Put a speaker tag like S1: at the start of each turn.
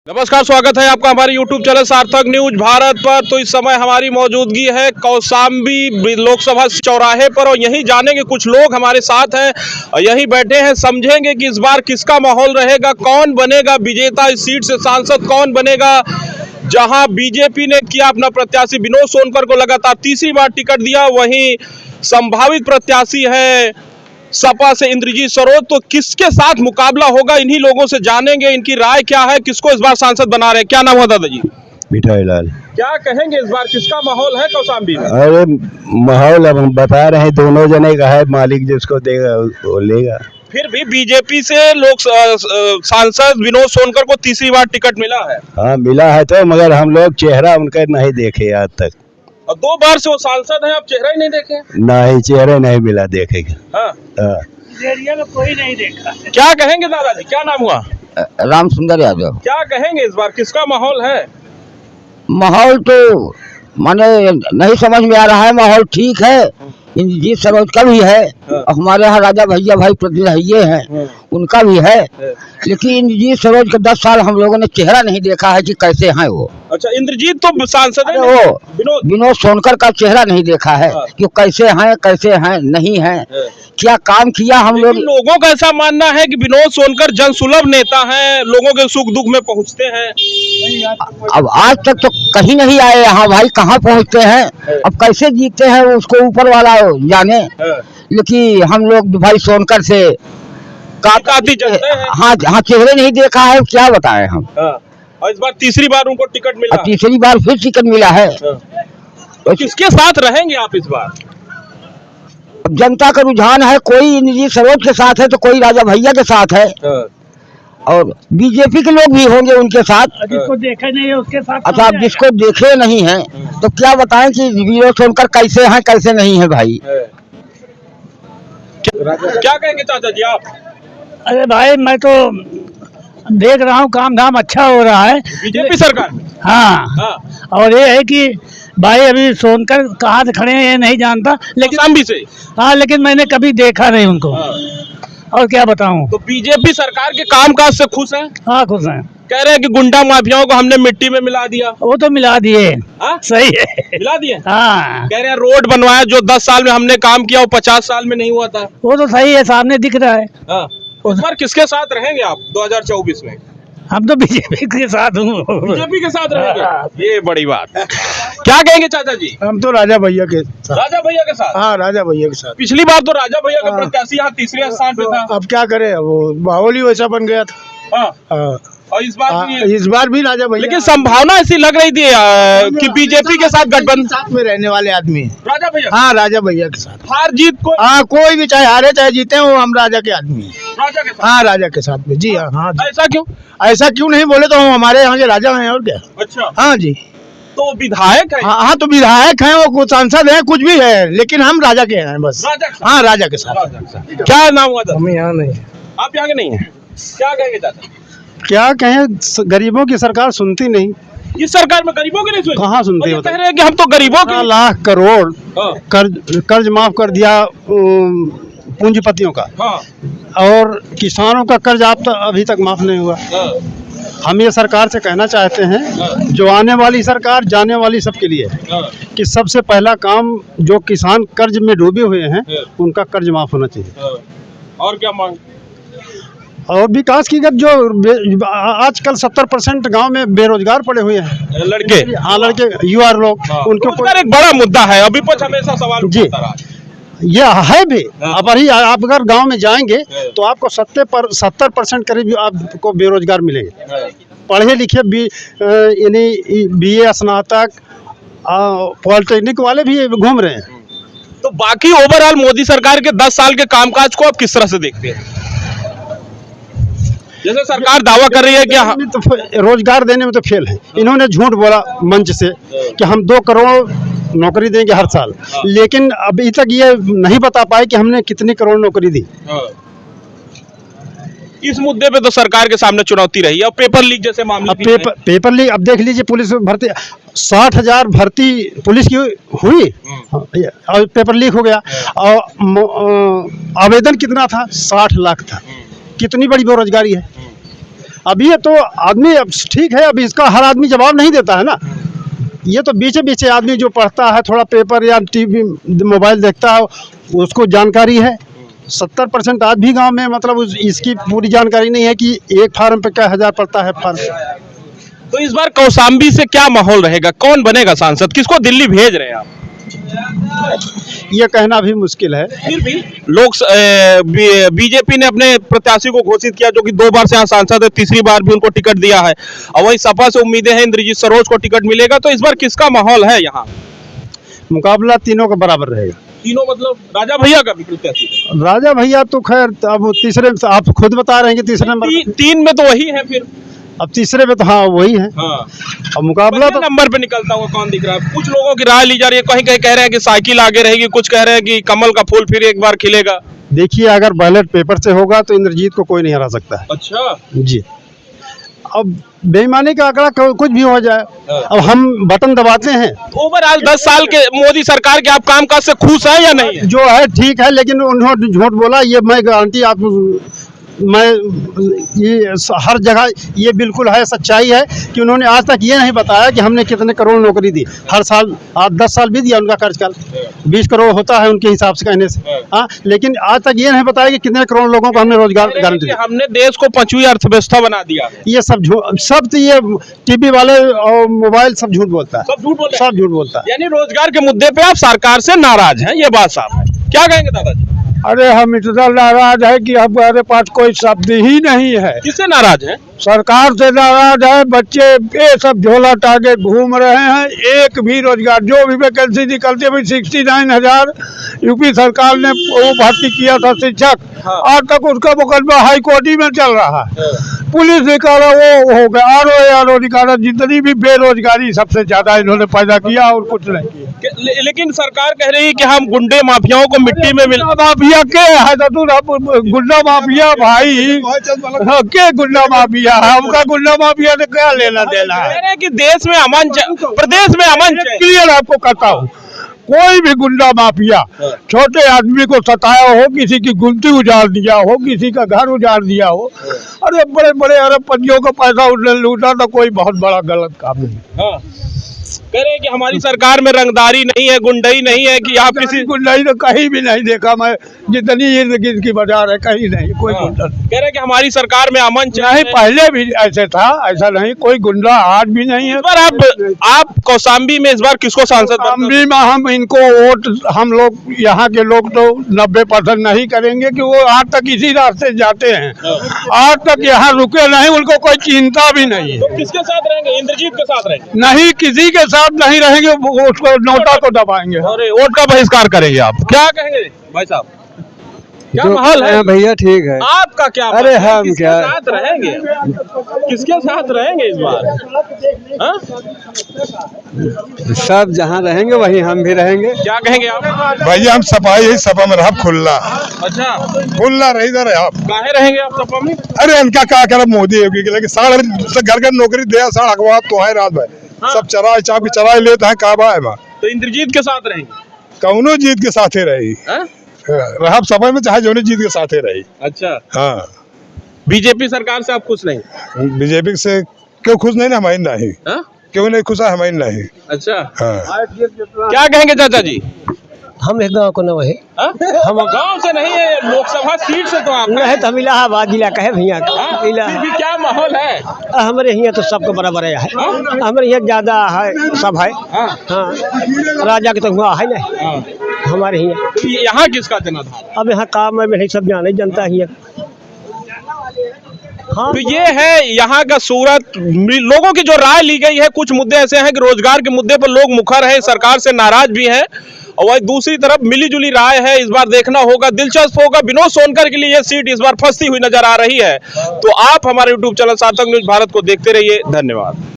S1: नमस्कार, स्वागत है आपका हमारे YouTube चैनल सार्थक न्यूज भारत पर। तो इस समय हमारी मौजूदगी है कौशाम्बी लोकसभा चौराहे पर और यहीं जानेंगे, कुछ लोग हमारे साथ हैं और यहीं बैठे हैं, समझेंगे कि इस बार किसका माहौल रहेगा, कौन बनेगा विजेता, इस सीट से सांसद कौन बनेगा। जहां बीजेपी ने किया अपना प्रत्याशी विनोद सोनकर को लगातार तीसरी बार टिकट दिया, वहीं संभावित प्रत्याशी है सपा से इंद्रजीत सरोज। तो किसके साथ मुकाबला होगा, इन्हीं लोगों से जानेंगे इनकी राय क्या है, किसको इस बार सांसद बना रहे हैं। क्या नाम हुआ दादाजी?
S2: मिठाई लाल।
S1: क्या कहेंगे इस बार किसका माहौल है कौशाम्बी में?
S2: अरे माहौल अब हम बता रहे हैं, दोनों जने का है, मालिक जिसको देगा वो लेगा।
S1: फिर भी बीजेपी से लोग सांसद विनोद सोनकर को तीसरी बार टिकट मिला है।
S2: हाँ मिला है तो, मगर हम लोग चेहरा उनका नहीं देखे आज तक।
S1: और 2 बार से वो सांसद हैं, आप चेहरा ही नहीं देखे?
S2: नहीं, चेहरा नहीं मिला देखेगा।
S1: हाँ।
S3: कोई नहीं देखा।
S1: क्या कहेंगे दादाजी, क्या नाम हुआ?
S4: राम सुंदर यादव।
S1: क्या कहेंगे इस बार किसका माहौल है?
S4: माहौल तो माने नहीं समझ में आ रहा है। माहौल ठीक है, इंद्रजीत सरोज का भी है और हमारे यहाँ राजा भैया भाई प्रतिनिधि हैं, उनका भी है। लेकिन इंद्रजीत सरोज का 10 साल हम लोगों ने चेहरा नहीं देखा है कि कैसे हैं वो।
S1: अच्छा, इंद्रजीत तो सांसद है,
S4: वो विनोद सोनकर का चेहरा नहीं देखा है कि कैसे हैं नहीं है, क्या काम किया हम लोग।
S1: लोगों का ऐसा मानना है कि विनोद सोनकर जनसुलभ नेता हैं, लोगों के सुख दुख में पहुंचते हैं।
S4: अब आज तक तो कहीं नहीं आए यहाँ भाई, कहाँ पहुँचते हैं, अब कैसे जीतते हैं उसको ऊपर वाला जाने। लेकिन हम लोग भाई सोनकर से हाँ चेहरे नहीं देखा है, क्या बताएं हम।
S1: और इस बार तीसरी बार उनको टिकट मिला,
S4: तीसरी बार फिर टिकट मिला है।
S1: तो किसके साथ रहेंगे आप इस बार?
S4: जनता का रुझान है, कोई इंद्रजीत सरोज के साथ है तो कोई राजा भैया के साथ है और बीजेपी के लोग भी होंगे उनके साथ।
S3: जिसको देखे नहीं है उसके साथ।
S4: अच्छा, आप जिसको देखे नहीं है तो क्या बताएं कि विनोद सोनकर कैसे हैं कैसे नहीं है भाई।
S1: क्या कहेंगे चाचा जी आप?
S3: अरे भाई मैं तो देख रहा हूँ काम धाम अच्छा हो रहा है
S1: बीजेपी सरकार में।
S3: हाँ। और ये है कि भाई अभी सोनकर कहाँ से खड़े हैं ये नहीं जानता, लेकिन
S1: कौशाम्बी से।
S3: हाँ, लेकिन मैंने कभी देखा नहीं उनको। और क्या बताऊं।
S1: तो बीजेपी सरकार के कामकाज से खुश हैं?
S3: हाँ खुश हैं।
S1: कह रहे हैं कि गुंडा माफियाओं को हमने मिट्टी में मिला दिया।
S3: वो तो मिला दिए। सही है,
S1: मिला दिए।
S3: हाँ।
S1: कह रहे हैं रोड बनवाया जो 10 साल में हमने काम किया वो 50 साल में नहीं हुआ था।
S3: वो तो सही है, सामने दिख रहा है।
S1: इस बार किसके साथ रहेंगे आप 2024 में?
S3: हम तो बीजेपी के साथ हूँ।
S1: बीजेपी के साथ रहेंगे, ये बड़ी बात। क्या कहेंगे चाचा जी?
S2: हम तो राजा भैया के साथ।
S1: राजा भैया के साथ?
S2: हाँ, राजा भैया के साथ।
S1: पिछली बार तो राजा भैया का प्रत्याशी यहाँ तीसरे स्थान पे था।
S2: अब क्या करे, वो माहौल ही वैसा बन गया था।
S1: और इस बार भी
S2: राजा भैया,
S1: लेकिन संभावना ऐसी लग रही थी कि बीजेपी के साथ गठबंधन
S2: साथ में रहने वाले आदमी
S1: राजा भैया।
S2: हाँ, राजा भैया के साथ।
S1: हार जीत को
S2: हाँ, कोई भी चाहे हारे चाहे जीते, वो हम राजा के आदमी हैं।
S1: राजा के साथ।
S2: हाँ, राजा के साथ में जी। हाँ,
S1: ऐसा क्यों?
S2: ऐसा क्यों नहीं बोले तो हम हमारे यहाँ के राजा हैं और क्या।
S1: अच्छा।
S2: हाँ जी।
S1: तो विधायक है?
S2: हाँ, तो विधायक हैं, वो कुछ सांसद हैं, कुछ भी है, लेकिन हम राजा के हैं बस। हाँ, राजा के साथ।
S1: क्या नाम हुआ?
S2: हम यहाँ नहीं।
S1: आप यहाँ के नहीं है? क्या कहेंगे चाचा?
S2: क्या कहें, गरीबों की सरकार सुनती नहीं।
S1: इस सरकार में गरीबों की नहीं सुनी?
S2: कहाँ सुनती है?
S1: कह रहे हैं कि हम तो गरीबों के
S2: 15 लाख करोड़ कर्ज माफ कर दिया पूंजीपतियों का। और किसानों का कर्ज आप तो अभी तक माफ नहीं हुआ। हम ये सरकार से कहना चाहते हैं, जो आने वाली सरकार जाने वाली सबके लिए, कि सबसे पहला काम जो किसान कर्ज में डूबे हुए हैं उनका कर्ज माफ होना चाहिए।
S1: और क्या मांग?
S2: और विकास की जो आजकल 70% गांव में बेरोजगार पड़े हुए हैं
S1: लड़के।
S2: हाँ, लड़के युवा लोग, उनको
S1: एक बड़ा मुद्दा है, अभी कुछ हमेशा सवाल
S2: जी ये है भी। अब आप अगर गांव में जाएंगे तो आपको 70% करीब आपको बेरोजगार मिलेंगे। पढ़े लिखे यानी BA स्नातक पॉलिटेक्निक वाले भी घूम रहे हैं।
S1: तो बाकी ओवरऑल मोदी सरकार के 10 साल के कामकाज को आप किस तरह से देखते हैं? जैसे सरकार दावा कर रही है कि
S2: तो रोजगार देने में तो फेल है। इन्होंने झूठ बोला मंच से कि हम 2 करोड़ नौकरी देंगे हर साल, लेकिन अभी तक ये नहीं बता पाए कि हमने कितनी करोड़ नौकरी दी।
S1: इस मुद्दे पे तो सरकार के सामने चुनौती रही है। और पेपर लीक जैसे मामले,
S2: पेपर लीक, अब देख लीजिए पुलिस भर्ती 60,000 भर्ती पुलिस की हुई और पेपर लीक हो गया। और आवेदन कितना था? 60 लाख था। कितनी बड़ी बेरोजगारी है। अभी ये तो आदमी अब ठीक है, अब इसका हर आदमी जवाब नहीं देता है ना। ये तो बीचे बीचे आदमी जो पढ़ता है, थोड़ा पेपर या टीवी मोबाइल देखता है, उसको जानकारी है। 70% आज भी गांव में मतलब इसकी पूरी जानकारी नहीं है कि एक फार्म पे क्या हजार पड़ता है फार्म।
S1: तो इस बार कौशाम्बी से क्या माहौल रहेगा, कौन बनेगा सांसद, किसको दिल्ली भेज रहे हैं आप?
S2: ये कहना भी मुश्किल है।
S1: फिर भी लोग बीजेपी ने अपने प्रत्याशी को घोषित किया जो कि 2 बार से यहाँ सांसद है, तीसरी बार भी उनको टिकट दिया है, और वही सपा से उम्मीदें हैं इंद्रजीत सरोज को टिकट मिलेगा। तो इस बार किसका माहौल है यहाँ?
S2: मुकाबला तीनों का बराबर रहेगा।
S1: तीनों मतलब राजा भैया का भी प्रत्याशी है?
S2: राजा भैया तो खैर अब तीसरे में आप खुद बता रहे हैं कि तीसरे नंबर,
S1: 3 में तो वही है, फिर
S2: अब तीसरे में तो हाँ वही है।
S1: हाँ,
S2: अब मुकाबला तो
S1: नंबर पे निकलता हुआ कौन दिख रहा है? कुछ लोगों की राय ली जा रही है, कहीं कहीं कह रहे हैं कि साइकिल आगे रहेगी, कुछ कह रहे हैं कि कमल का फूल फिर एक बार खिलेगा।
S2: देखिए, अगर बैलेट पेपर से होगा तो इंद्रजीत को कोई नहीं हरा सकता है।
S1: अच्छा
S2: जी, अब बेईमानी का आंकड़ा कुछ भी हो जाए, अब हम बटन दबाते हैं।
S1: ओवरऑल 10 साल के मोदी सरकार के आप कामकाज से खुश हैं या नहीं?
S2: जो है ठीक है, लेकिन उन्होंने झूठ बोला, ये मैं गारंटी आप मैं ये हर जगह ये बिल्कुल है, सच्चाई है कि उन्होंने आज तक ये नहीं बताया कि हमने कितने करोड़ नौकरी दी। हर साल 10 साल भी दिया उनका कार्यकाल, 20 करोड़ होता है उनके हिसाब से कहने से। हाँ, लेकिन आज तक ये नहीं बताया कि कितने करोड़ लोगों को हमने रोजगार गारंटी दी।
S1: हमने देश को 5वीं अर्थव्यवस्था बना दिया है।
S2: ये सब तो ये टीवी वाले और मोबाइल सब झूठ बोलता है,
S1: सब झूठ बोलता है। यानी रोजगार के मुद्दे पे आप सरकार से नाराज हैं, ये बात साफ है। क्या कहेंगे दादाजी?
S5: अरे हम इतना नाराज है कि हमारे पास कोई शब्द ही नहीं है।
S1: किससे नाराज है?
S5: सरकार से नाराज है। बच्चे ये सब झोला टांगे घूम रहे हैं, एक भी रोजगार, जो भी वैकेंसी निकलती है, 69,000 यूपी सरकार ने वो भर्ती किया था शिक्षक, आज तक उसका मुकदमा हाई कोर्ट में चल रहा है। पुलिस निकाला वो हो गया, आरो निकाला, जितनी भी बेरोजगारी सबसे ज्यादा इन्होंने पैदा किया और कुछ नहीं किया।
S1: लेकिन सरकार कह रही है कि हम गुंडे माफियाओं को मिट्टी में
S5: माफिया के है, गुंडा माफिया भाई के गुंडा माफिया, हमका गुंडा माफिया ने क्या लेना देना है?
S1: कि देश में अमन, प्रदेश में अमन।
S5: क्लियर आपको कहता हूँ, कोई भी गुंडा माफिया छोटे आदमी को सताया हो, किसी की गुमती उजाड़ दिया हो, किसी का घर उजाड़ दिया हो, अरे बड़े बड़े अरबपतियों का पैसा उसने लूटा, तो कोई बहुत बड़ा गलत काम नहीं।
S1: कह रहे हैं कि हमारी सरकार में रंगदारी नहीं है, गुंडई नहीं है, कि आप किसी
S5: गुंडाई तो कहीं भी नहीं देखा मैं, जितनी इर्द गिर्द की बाजार है कहीं नहीं कोई गुंडा।
S1: कह रहे हैं कि हमारी सरकार में अमन
S5: नहीं, पहले भी ऐसे था, ऐसा नहीं, कोई गुंडा आज भी नहीं है।
S1: पर आप कौशाम्बी में इस बार किसको सांसद?
S5: कौशाम्बी में हम इनको वोट, हम लोग यहाँ के लोग तो 90% नहीं करेंगे कि वो आज तक इसी रास्ते जाते हैं, आज तक यहाँ रुके नहीं, उनको कोई चिंता भी नहीं है।
S1: तो किसके साथ रहेंगे? इंद्रजीत के साथ रहेंगे?
S5: नहीं, किसी के साथ नहीं रहेंगे, उसको नोटा को दबाएंगे।
S1: अरे वोट का बहिष्कार करेंगे आप? क्या कहेंगे भाई साहब, क्या माहौल है?
S2: भैया ठीक है,
S1: आपका क्या?
S2: अरे हम क्या
S1: साथ रहेंगे, किसके साथ रहेंगे इस बार?
S2: सब जहाँ रहेंगे वहीं हम भी रहेंगे।
S1: क्या कहेंगे आप?
S6: भैया हम सफाई यही सपा में रहा खुल्ला।
S1: अच्छा,
S6: खुल्ला रही इधर आप
S1: काहे रहेंगे आप सपा में?
S6: अरे उनका क्या करे मोदी योगी के, लेकिन साढ़े घर घर नौकरी दे, साढ़ अखबार तो है रात भर सब चराई चापी चराई लेते हैं, काबा है।
S1: तो इंद्रजीत के साथ रहेंगे?
S6: कौनो जीत के साथ ही रही, रहा सपा में चाहे जोने जीत के साथ ही रही।
S1: अच्छा,
S6: हाँ,
S1: बीजेपी सरकार से आप खुश नहीं?
S6: बीजेपी से क्यों खुश नहीं ना, हमारी नहीं, क्यों नहीं खुश है हमारी नहीं।
S1: अच्छा,
S6: हाँ,
S1: क्या कहेंगे चाचा जी?
S5: हम एक गाँव को न वही,
S1: हम गांव से नहीं है, लोकसभा सीट से तो आप
S5: नहीं, तो हम इलाहाबाद जिला का है भैया।
S1: फिर भी क्या माहौल है?
S5: हमारे यहाँ तो सबको बराबर है, हमारे यहाँ ज्यादा है, सब है। हाँ, राजा के तो हुआ है ना हमारे यहाँ।
S1: तो यहाँ किसका जनाधार?
S5: अब यहाँ काम में सब जाने जनता ही है। हाँ,
S1: तो ये है यहाँ का सूरत। लोगों की जो राय ली गई है, कुछ मुद्दे ऐसे हैं कि रोजगार के मुद्दे पर लोग मुखर हैं, सरकार से नाराज भी हैं, और वही दूसरी तरफ मिलीजुली राय है। इस बार देखना होगा, दिलचस्प होगा। विनोद सोनकर के लिए यह सीट इस बार फंसती हुई नजर आ रही है। तो आप हमारे YouTube चैनल सार्थक न्यूज भारत को देखते रहिए। धन्यवाद।